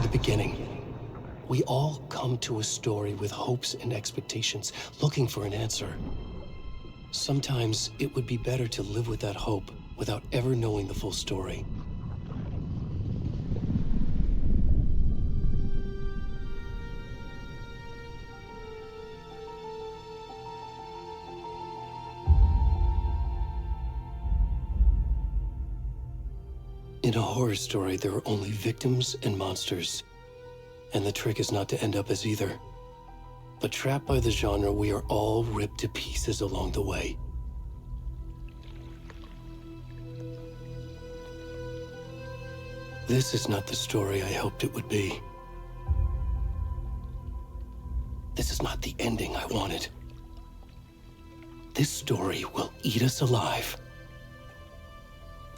to the beginning. We all come to a story with hopes and expectations, looking for an answer. Sometimes it would be better to live with that hope without ever knowing the full story. In a horror story, there are only victims and monsters. And the trick is not to end up as either. But trapped by the genre, we are all ripped to pieces along the way. This is not the story I hoped it would be. This is not the ending I wanted. This story will eat us alive.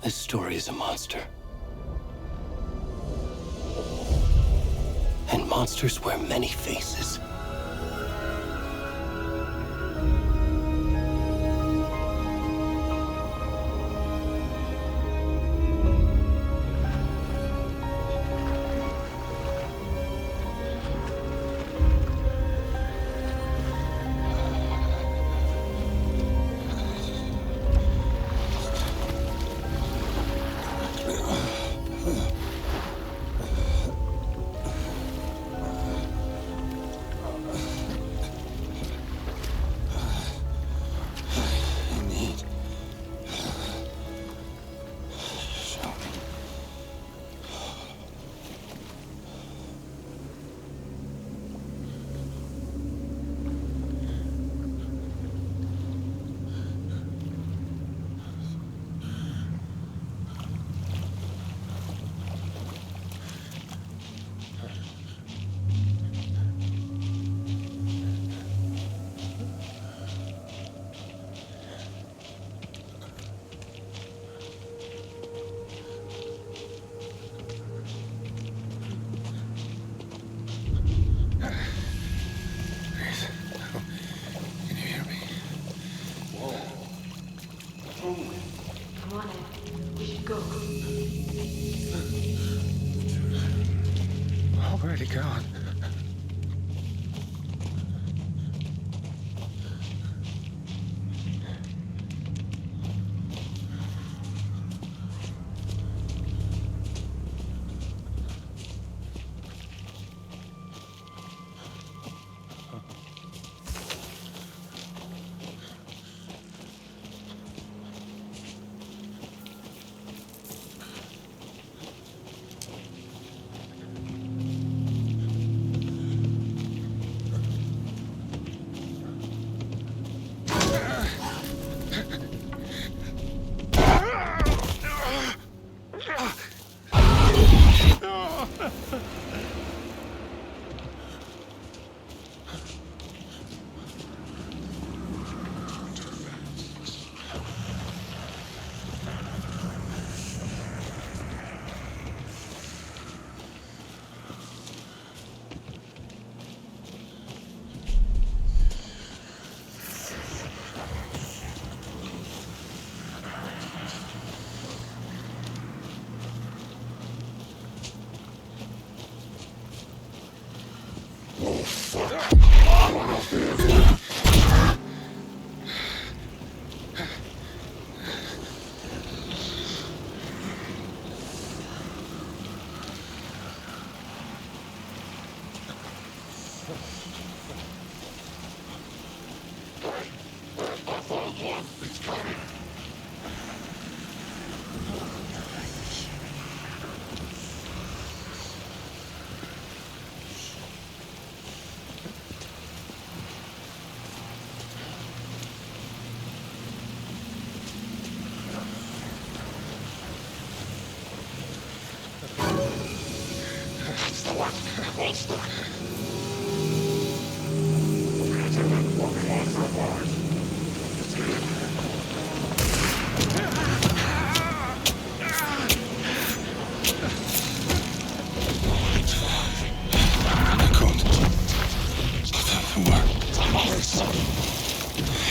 This story is a monster. And monsters wear many faces. Already gone.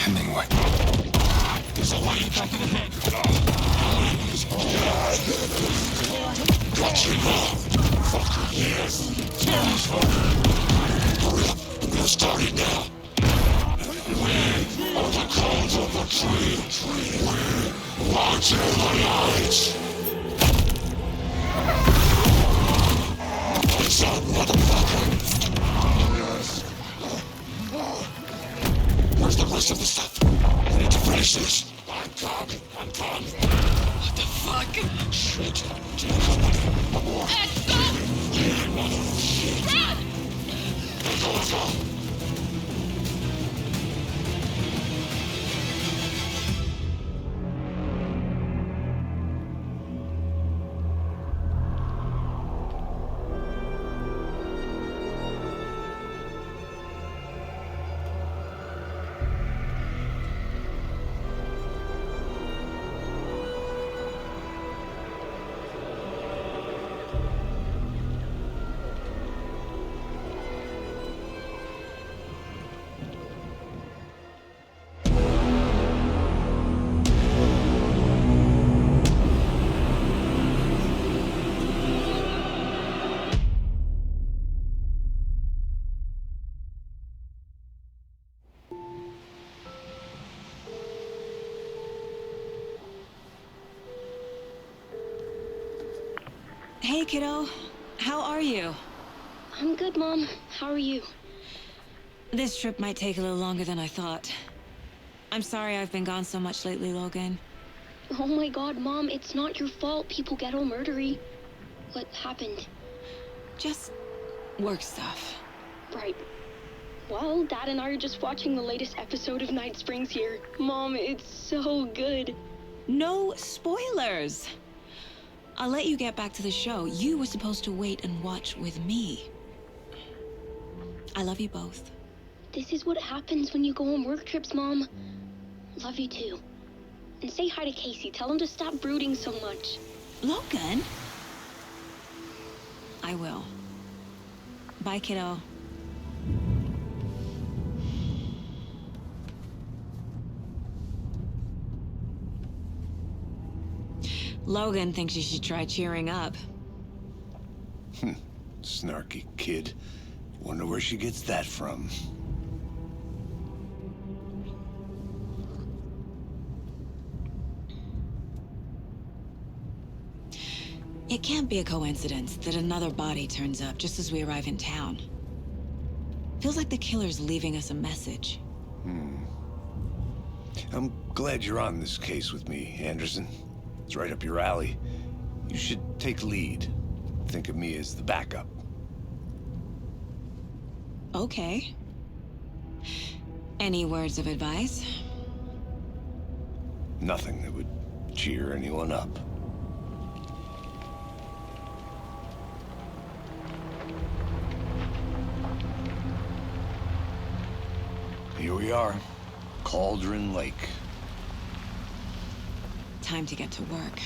Hemingway. There's a light back in the head. Got you. We're starting now. On the cones of the tree. Watching the lights. What's up, motherfucker? Yes. Where's the rest of the stuff? I need to finish this. I'm coming. What the fuck? Shit. To the company. Abort. Stop! Yeah, mother shit. Run! Let's go. Hey, kiddo. How are you? I'm good, Mom. How are you? This trip might take a little longer than I thought. I'm sorry I've been gone so much lately, Logan. Oh my god, Mom, it's not your fault people get all murdery. What happened? Just work stuff. Right. Well, Dad and I are just watching the latest episode of Night Springs here. Mom, it's so good. No spoilers! I'll let you get back to the show. You were supposed to wait and watch with me. I love you both. This is what happens when you go on work trips, Mom. Love you too. And say hi to Casey. Tell him to stop brooding so much. Logan? I will. Bye, kiddo. Logan thinks you should try cheering up. Snarky kid. Wonder where she gets that from. It can't be a coincidence that another body turns up just as we arrive in town. Feels like the killer's leaving us a message. I'm glad you're on this case with me, Anderson. It's right up your alley. You should take lead. Think of me as the backup. Okay. Any words of advice? Nothing that would cheer anyone up. Here we are. Cauldron Lake. Time to get to work.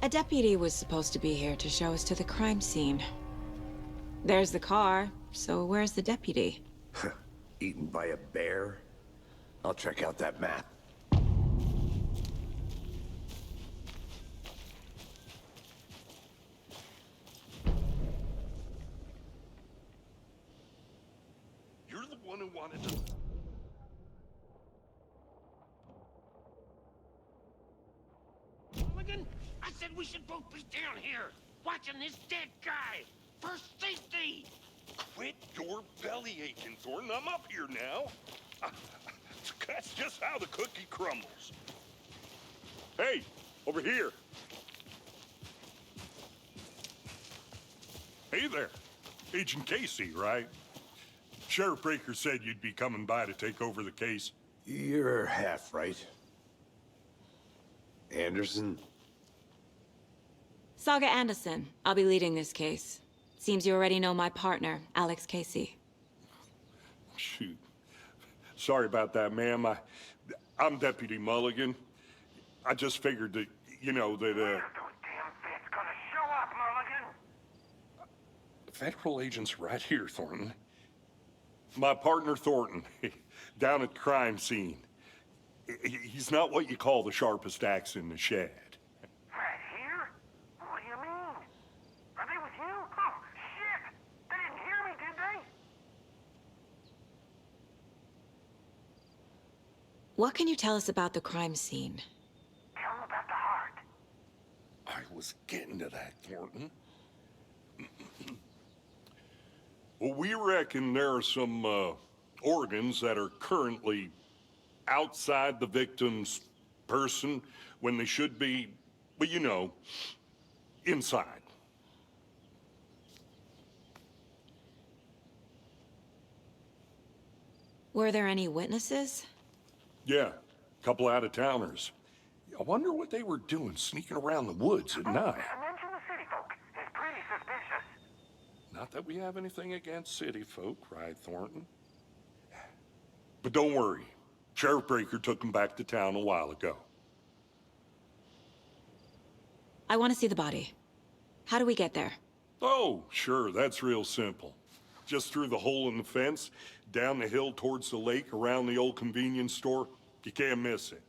A deputy was supposed to be here to show us to the crime scene. There's the car, so where's the deputy? Eaten by a bear? I'll check out that map. You're the one who wanted to... Mulligan, I said we should both be down here, watching this dead guy. For safety. Quit your belly aching, Thornton. I'm up here now. That's just how the cookie crumbles. Hey, over here. Hey there. Agent Casey, right? Sheriff Breaker said you'd be coming by to take over the case. You're half right. Anderson? Saga Anderson. I'll be leading this case. Seems you already know my partner, Alex Casey. Shoot. Sorry about that, ma'am. I'm Deputy Mulligan. I just figured that, you know, that, Those damn feds gonna show up, Mulligan. Federal agents right here, Thornton. My partner Thornton, down at the crime scene. He's not what you call the sharpest axe in the shed. Right here? What do you mean? Are they with you? Oh, shit! They didn't hear me, did they? What can you tell us about the crime scene? Tell them about the heart. I was getting to that, Thornton. Well, we reckon there are some organs that are currently outside the victim's person when they should be, well, you know, inside. Were there any witnesses? Yeah, a couple out-of-towners. I wonder what they were doing sneaking around the woods at night. Mention the city folk. It's pretty suspicious. Not that we have anything against city folk, right, Thornton? But don't worry. Sheriff Breaker took them back to town a while ago. I want to see the body. How do we get there? Oh, sure, that's real simple. Just through the hole in the fence, down the hill towards the lake, around the old convenience store. You can't miss it.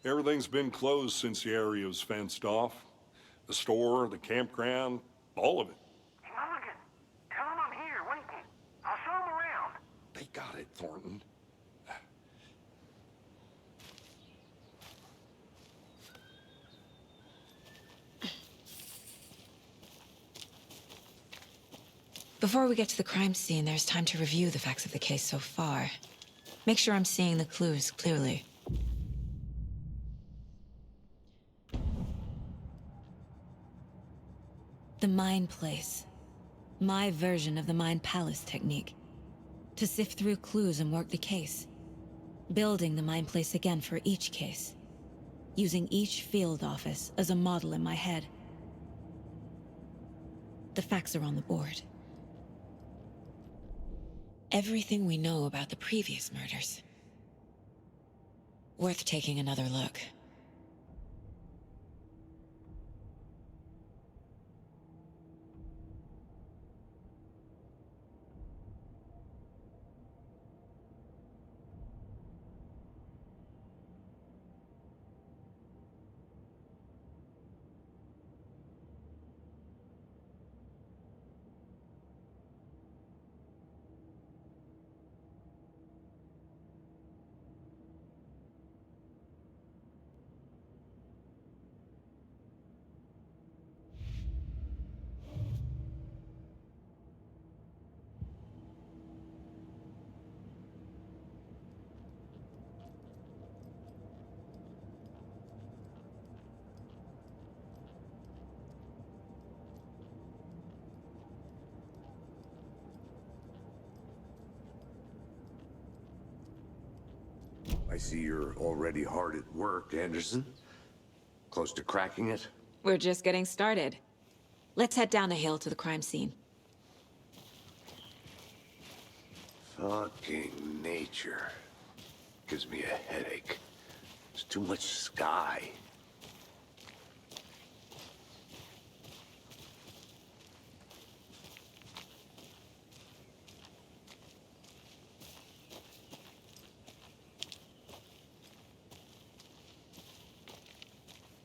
Everything's been closed since the area was fenced off. The store, the campground, all of it. Mulligan, tell them I'm here waiting. I'll show them around. They got it, Thornton. Before we get to the crime scene, there's time to review the facts of the case so far. Make sure I'm seeing the clues clearly. The Mind Place. My version of the Mind Palace technique. To sift through clues and work the case. Building the Mind Place again for each case. Using each field office as a model in my head. The facts are on the board. Everything we know about the previous murders. Worth taking another look. I see you're already hard at work, Anderson. Close to cracking it? We're just getting started. Let's head down the hill to the crime scene. Fucking nature. Gives me a headache. There's too much sky.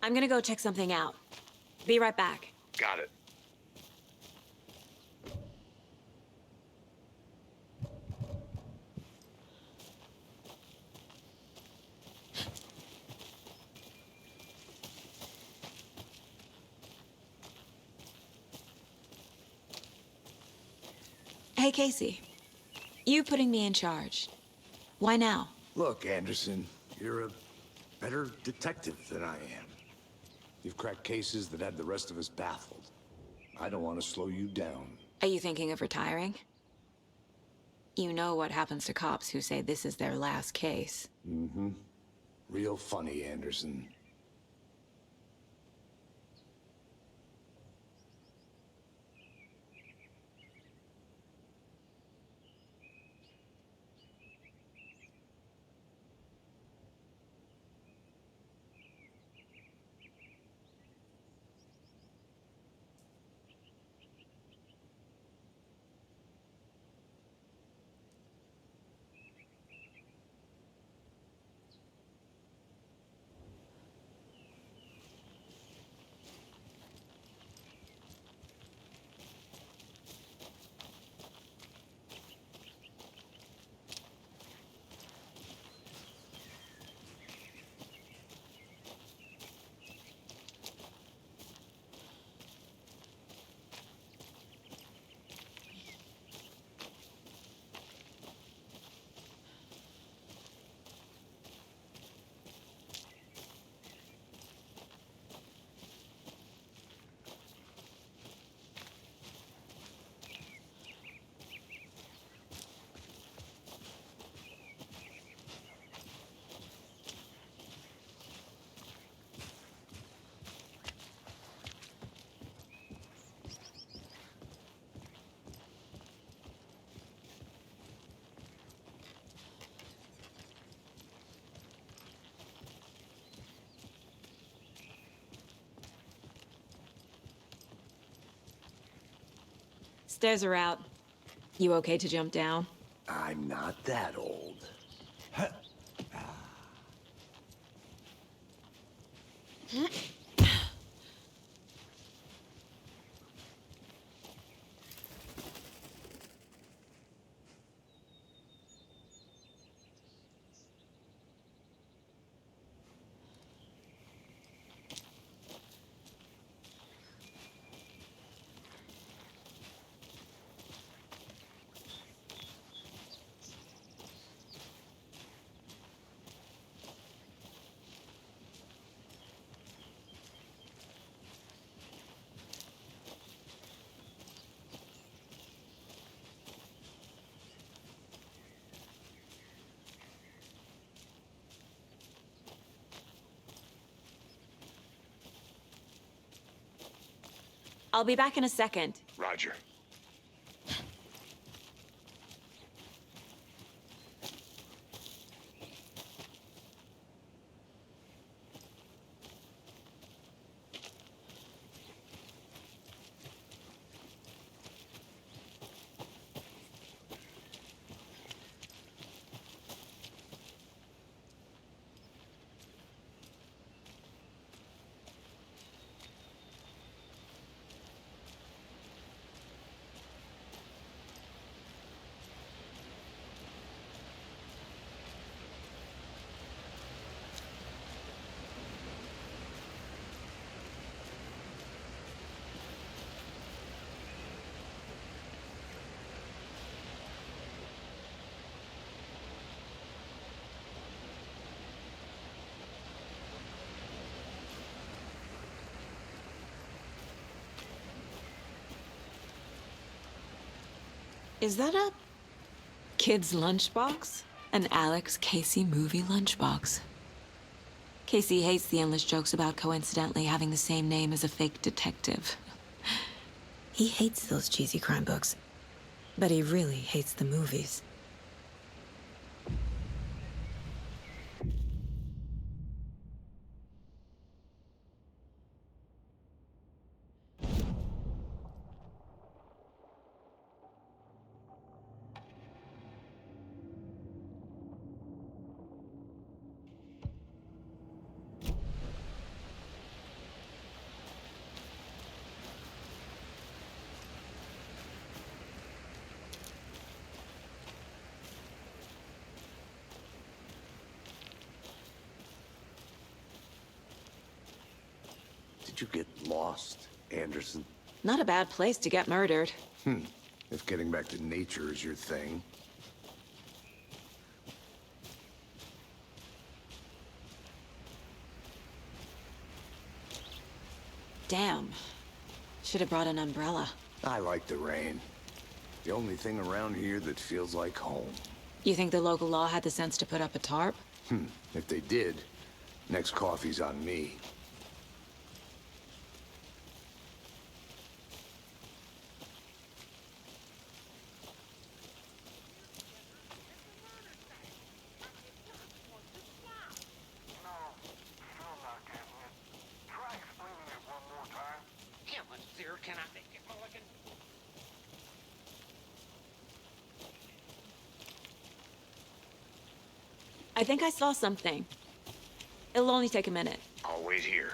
I'm gonna go check something out. Be right back. Got it. Hey, Casey. You putting me in charge. Why now? Look, Anderson, you're a better detective than I am. You've cracked cases that had the rest of us baffled. I don't want to slow you down. Are you thinking of retiring? You know what happens to cops who say this is their last case. Mm-hmm. Real funny, Anderson. Stairs are out. You okay to jump down? I'm not that old. I'll be back in a second. Roger. Is that a kid's lunchbox? An Alex Casey movie lunchbox. Casey hates the endless jokes about coincidentally having the same name as a fake detective. He hates those cheesy crime books, but he really hates the movies. Did you get lost, Anderson? Not a bad place to get murdered. If getting back to nature is your thing. Damn. Should have brought an umbrella. I like the rain. The only thing around here that feels like home. You think the local law had the sense to put up a tarp? If they did, next coffee's on me. No, still not getting it. Try explaining it one more time. How much zero can I make it, Mulligan? I think I saw something. It'll only take a minute. I'll wait here.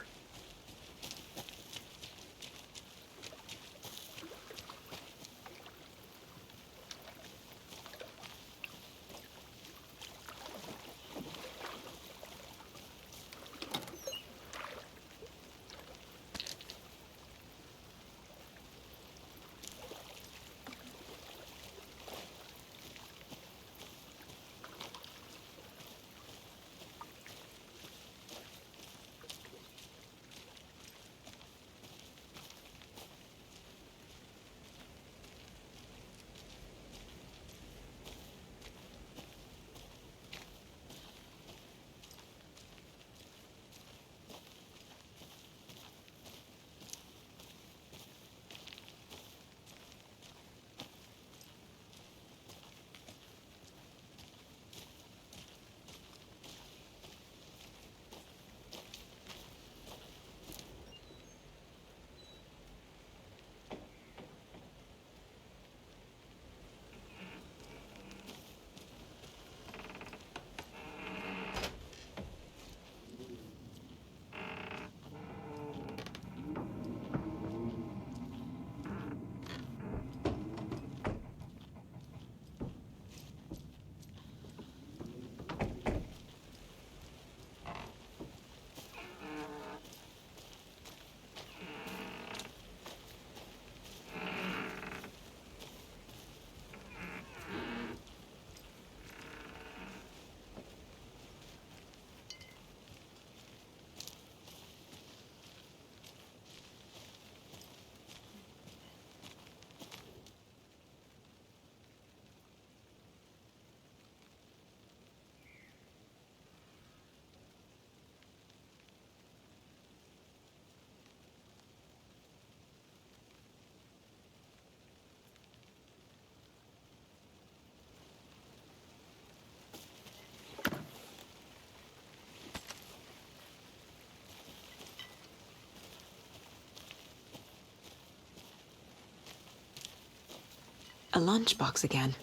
lunchbox again.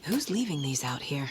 Who's leaving these out here?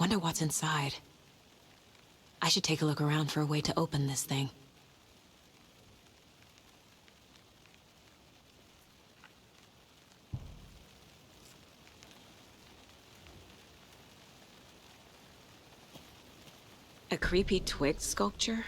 Wonder what's inside. I should take a look around for a way to open this thing. A creepy twig sculpture?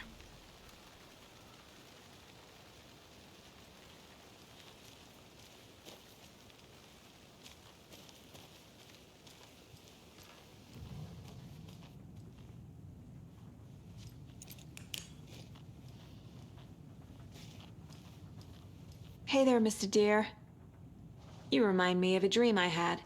Hey there, Mr. Deer. You remind me of a dream I had.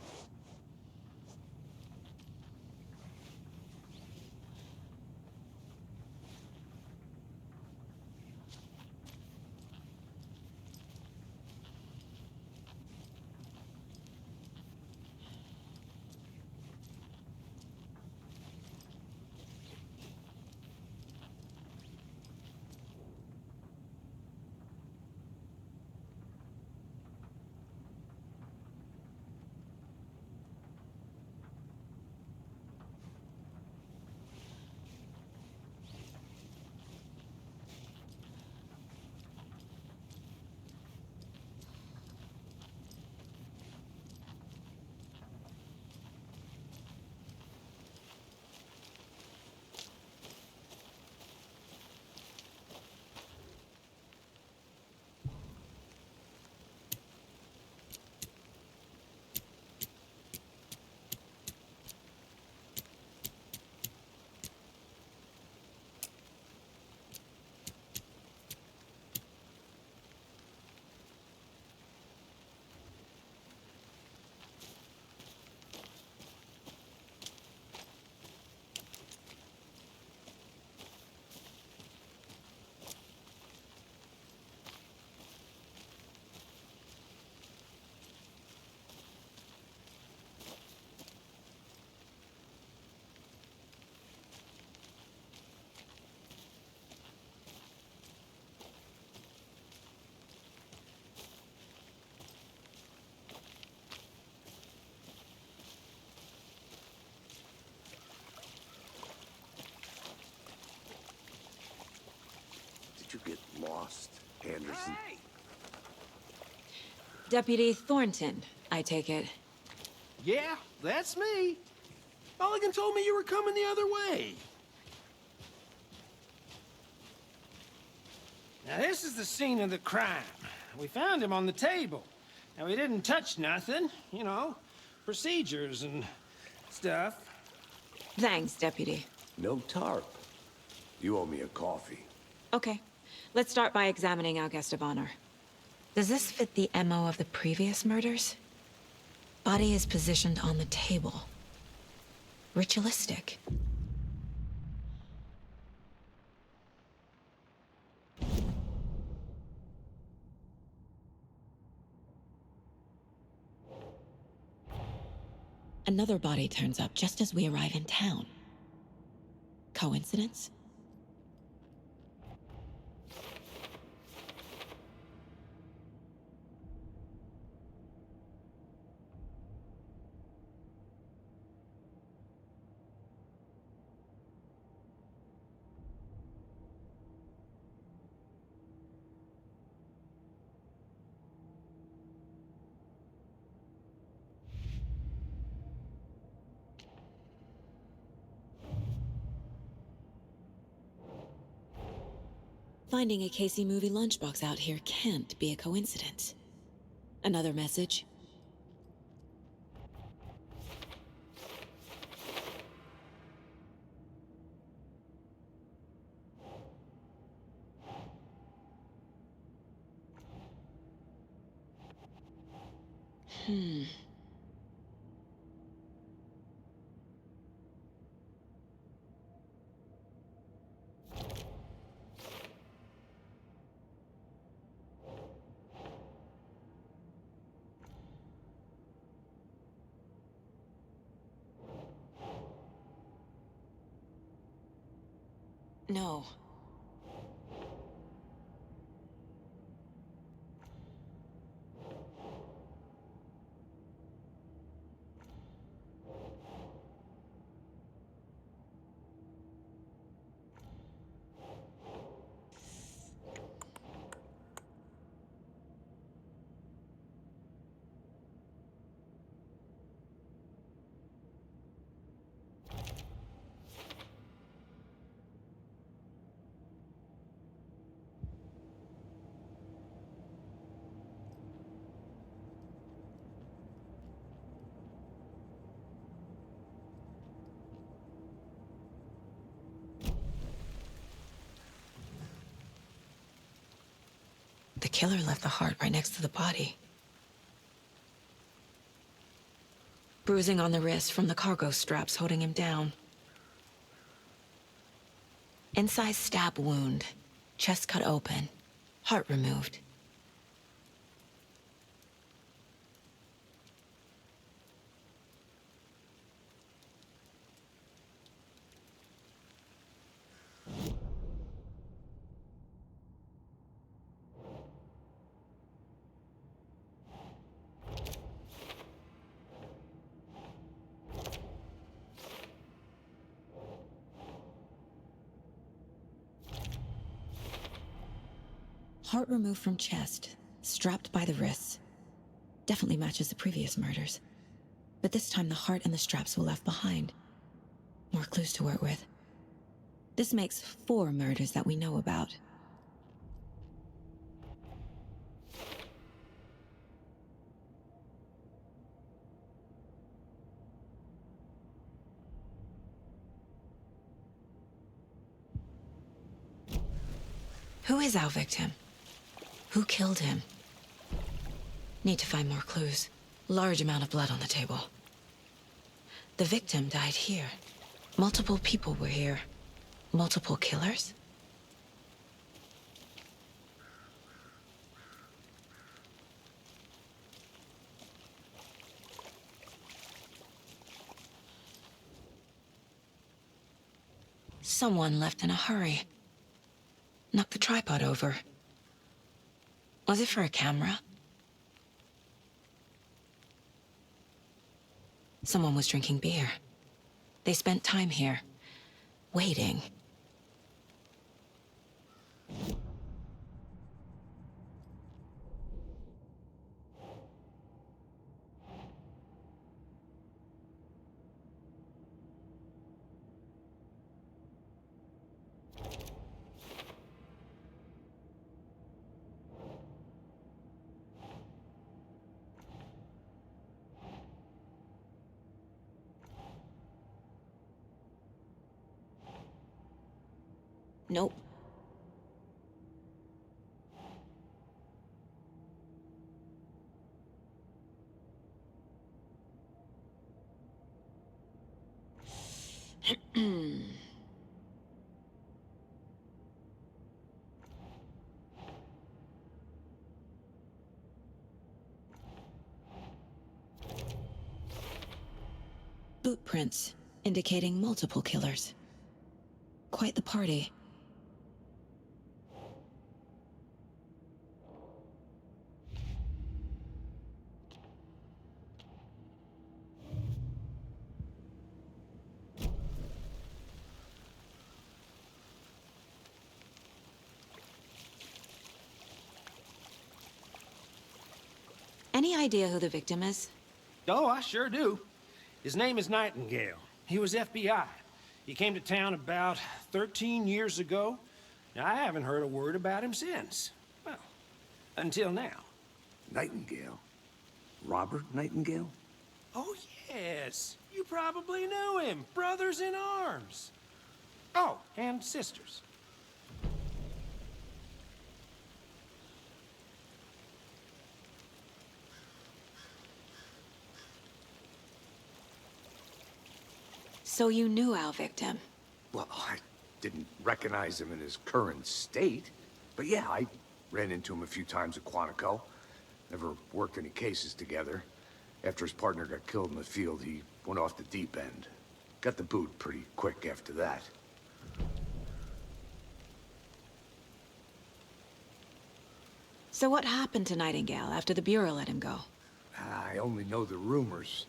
get lost, Anderson. Hey! Deputy Thornton, I take it. Yeah, that's me. Mulligan told me you were coming the other way. Now, this is the scene of the crime. We found him on the table. Now, we didn't touch nothing, you know, procedures and stuff. Thanks, Deputy. No tarp. You owe me a coffee. Okay, let's start by examining our guest of honor. Does this fit the MO of the previous murders? Body is positioned on the table. Ritualistic. Another body turns up just as we arrive in town. Coincidence? Finding a Casey movie lunchbox out here can't be a coincidence. Another message? No. The killer left the heart right next to the body. Bruising on the wrist from the cargo straps holding him down. Inside stab wound, chest cut open, heart removed. Heart removed from chest, strapped by the wrists. Definitely matches the previous murders. But this time the heart and the straps were left behind. More clues to work with. This makes 4 murders that we know about. Who is our victim? Who killed him? Need to find more clues. Large amount of blood on the table. The victim died here. Multiple people were here. Multiple killers? Someone left in a hurry. Knocked the tripod over. Was it for a camera? Someone was drinking beer. They spent time here, waiting. Nope. Boot prints, indicating multiple killers. Quite the party. Any idea who the victim is? Oh, I sure do. His name is Nightingale. He was FBI. He came to town about 13 years ago. Now, I haven't heard a word about him since. Well, until now. Nightingale? Robert Nightingale? Oh, yes. You probably knew him. Brothers in arms. Oh, and sisters. So you knew our victim? Well, I didn't recognize him in his current state. But yeah, I ran into him a few times at Quantico. Never worked any cases together. After his partner got killed in the field, he went off the deep end. Got the boot pretty quick after that. So what happened to Nightingale after the Bureau let him go? I only know the rumors.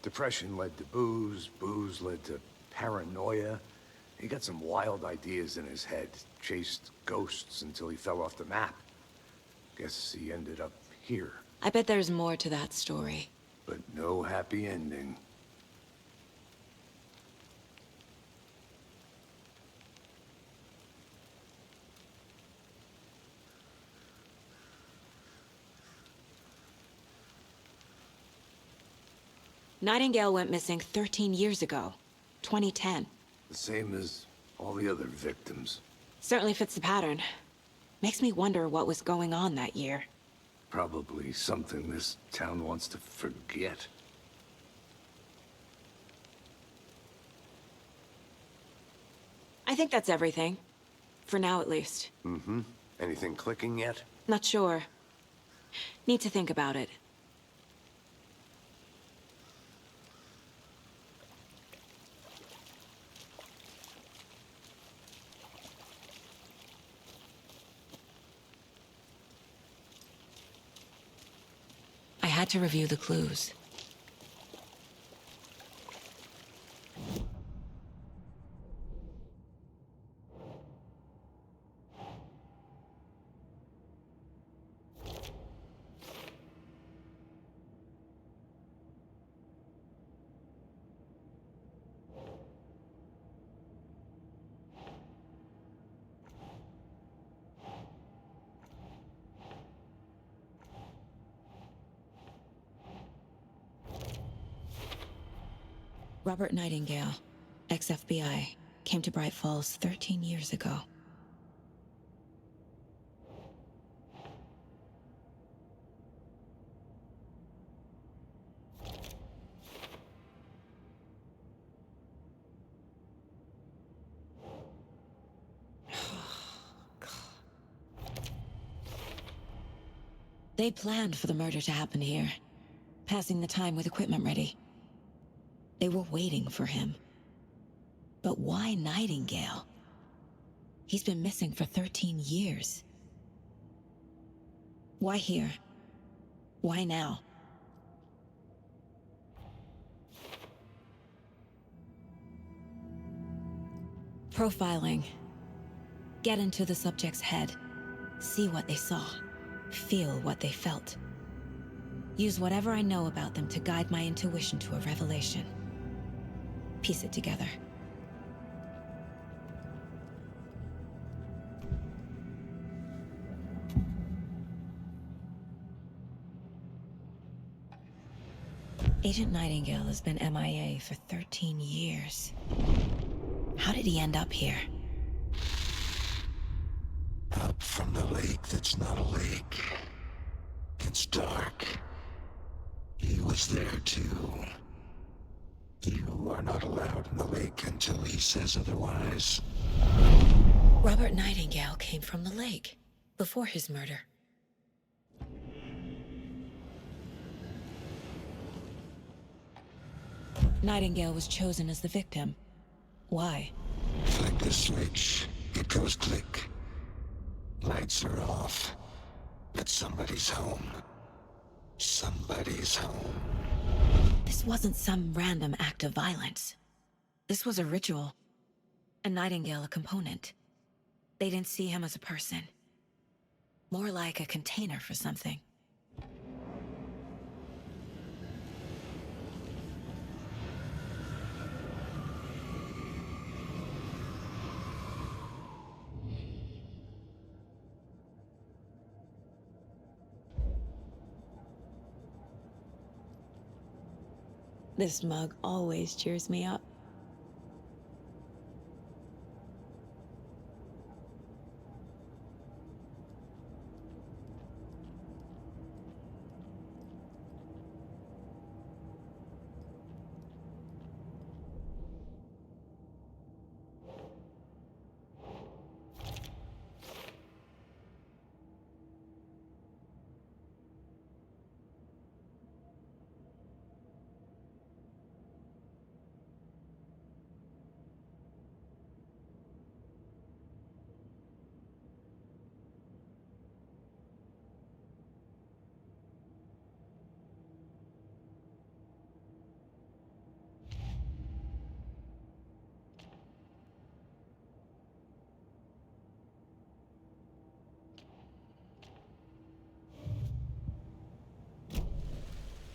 Depression led to booze, booze led to paranoia. He got some wild ideas in his head, chased ghosts until he fell off the map. Guess he ended up here, I bet there's more to that story. but no happy ending. Nightingale went missing 13 years ago. 2010. The same as all the other victims. Certainly fits the pattern. Makes me wonder what was going on that year. Probably something this town wants to forget. I think that's everything. For now, at least. Mm-hmm. Anything clicking yet? Not sure. Need to think about it. I had to review the clues. Robert Nightingale, ex-FBI, came to Bright Falls 13 years ago. They planned for the murder to happen here, passing the time with equipment ready. They were waiting for him. But why Nightingale? He's been missing for 13 years. Why here? Why now? Profiling. Get into the subject's head. See what they saw. Feel what they felt. Use whatever I know about them to guide my intuition to a revelation. Piece it together. Agent Nightingale has been MIA for 13 years. How did he end up here? Up from the lake that's not a lake. It's dark. He was there too. You are not allowed in the lake until he says otherwise. Robert Nightingale came from the lake, before his murder. Nightingale was chosen as the victim. Why? Flick the switch, it goes click. Lights are off. But somebody's home. Somebody's home. This wasn't some random act of violence. This was a ritual. And Nightingale a component. They didn't see him as a person. More like a container for something. This mug always cheers me up.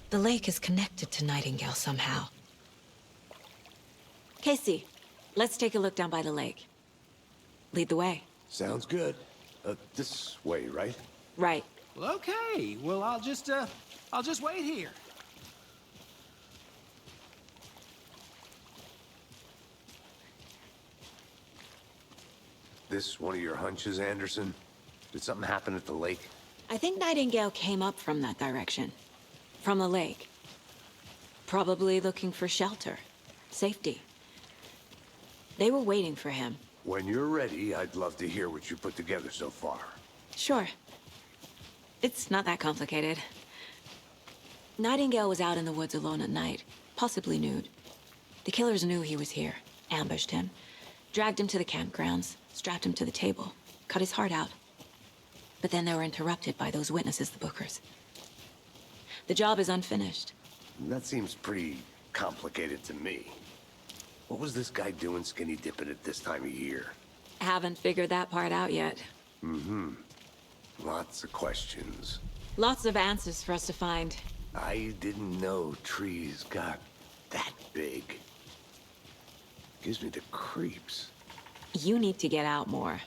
The lake is connected to Nightingale somehow. Casey, let's take a look down by the lake. Lead the way. Sounds good. This way, right? Right. Well, okay. Well, I'll just wait here. This one of your hunches, Anderson? Did something happen at the lake? I think Nightingale came up from that direction. From the lake. Probably looking for shelter. Safety. They were waiting for him. When you're ready, I'd love to hear what you put together so far. Sure. It's not that complicated. Nightingale was out in the woods alone at night, possibly nude. The killers knew he was here, ambushed him, dragged him to the campgrounds, strapped him to the table, cut his heart out. But then they were interrupted by those witnesses, the Bookers. The job is unfinished. That seems pretty complicated to me. What was this guy doing skinny dipping at this time of year? Haven't figured that part out yet. Mm-hmm. Lots of questions. Lots of answers for us to find. I didn't know trees got that big. Gives me the creeps. You need to get out more.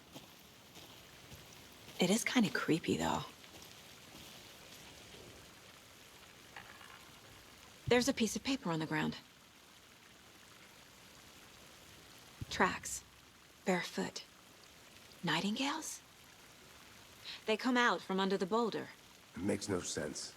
It is kind of creepy, though. There's a piece of paper on the ground. Tracks. Barefoot. Nightingales? They come out from under the boulder. It makes no sense.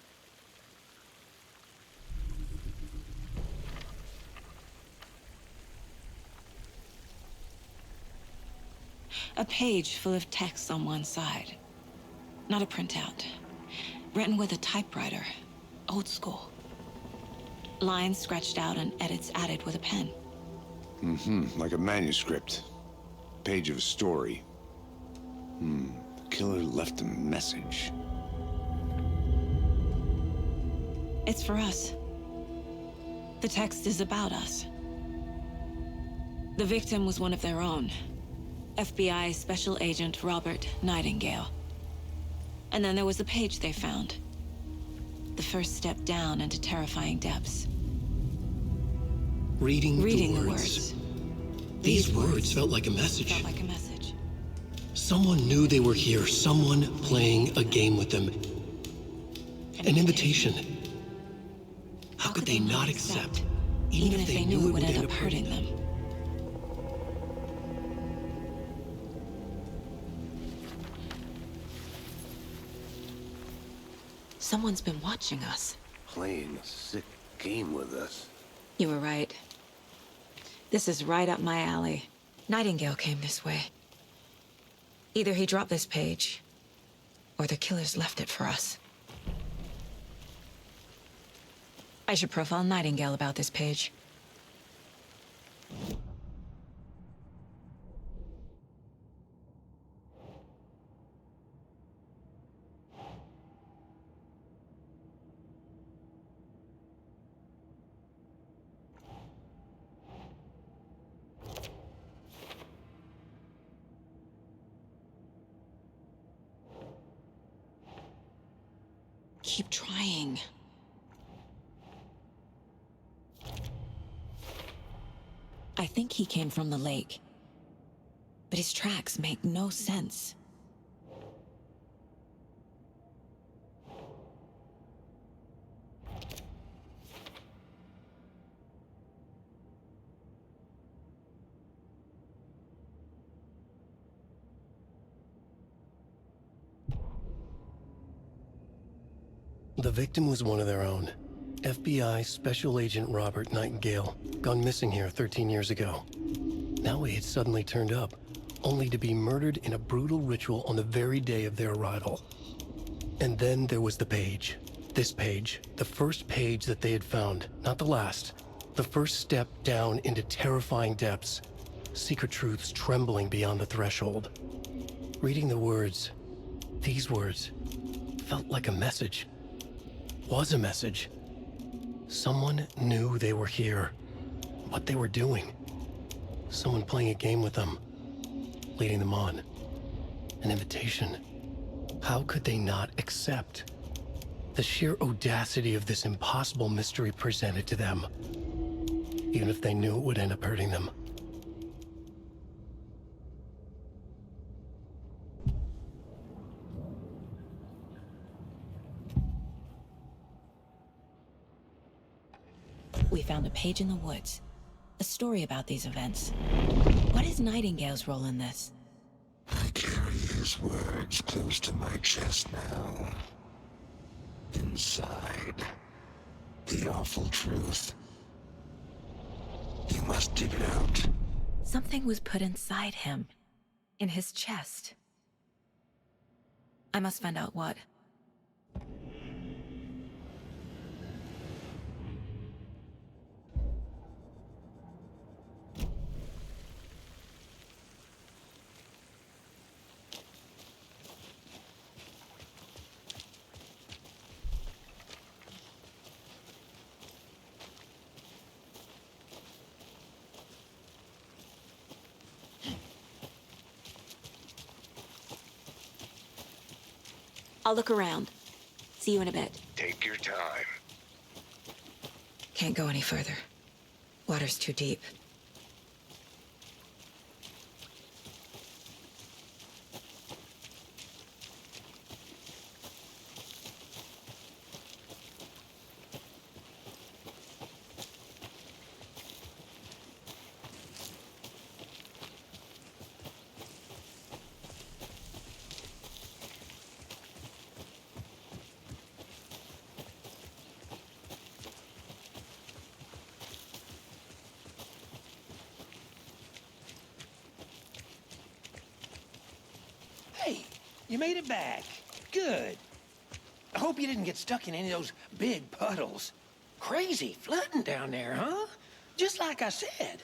A page full of text on one side. Not a printout. Written with a typewriter. Old school. Lines scratched out and edits added with a pen. Mm-hmm, like a manuscript. Page of a story. The killer left a message. It's for us. The text is about us. The victim was one of their own. FBI Special Agent Robert Nightingale. And then there was the page they found. The first step down into terrifying depths. Reading the words. words. These words felt like a message. Felt like a message. Someone knew they were here. Someone playing a game with them. An invitation. How could they not accept? Even if they knew it would end up hurting them. Someone's been watching us. Playing a sick game with us. You were right. This is right up my alley. Nightingale came this way. Either he dropped this page, or the killers left it for us. I should profile Nightingale about this page. Keep trying. I think he came from the lake. But his tracks make no sense. The victim was one of their own. FBI Special Agent Robert Nightingale, gone missing here 13 years ago. Now he had suddenly turned up, only to be murdered in a brutal ritual on the very day of their arrival. And then there was the page. This page, the first page that they had found, not the last. The first step down into terrifying depths. Secret truths trembling beyond the threshold. Reading the words, these words, felt like a message. Was a message. Someone knew they were here, what they were doing. Someone playing a game with them, leading them on. An invitation. How could they not accept? The sheer audacity of this impossible mystery presented to them, even if they knew it would end up hurting them. We found a page in the woods. A story about these events. What is Nightingale's role in this? I carry his words close to my chest now. Inside, the awful truth. You must dig it out. Something was put inside him. In his chest. I must find out what. I'll look around. See you in a bit. Take your time. Can't go any further. Water's too deep. Hey, you made it back. Good. I hope you didn't get stuck in any of those big puddles. Crazy flooding down there, huh? Just like I said.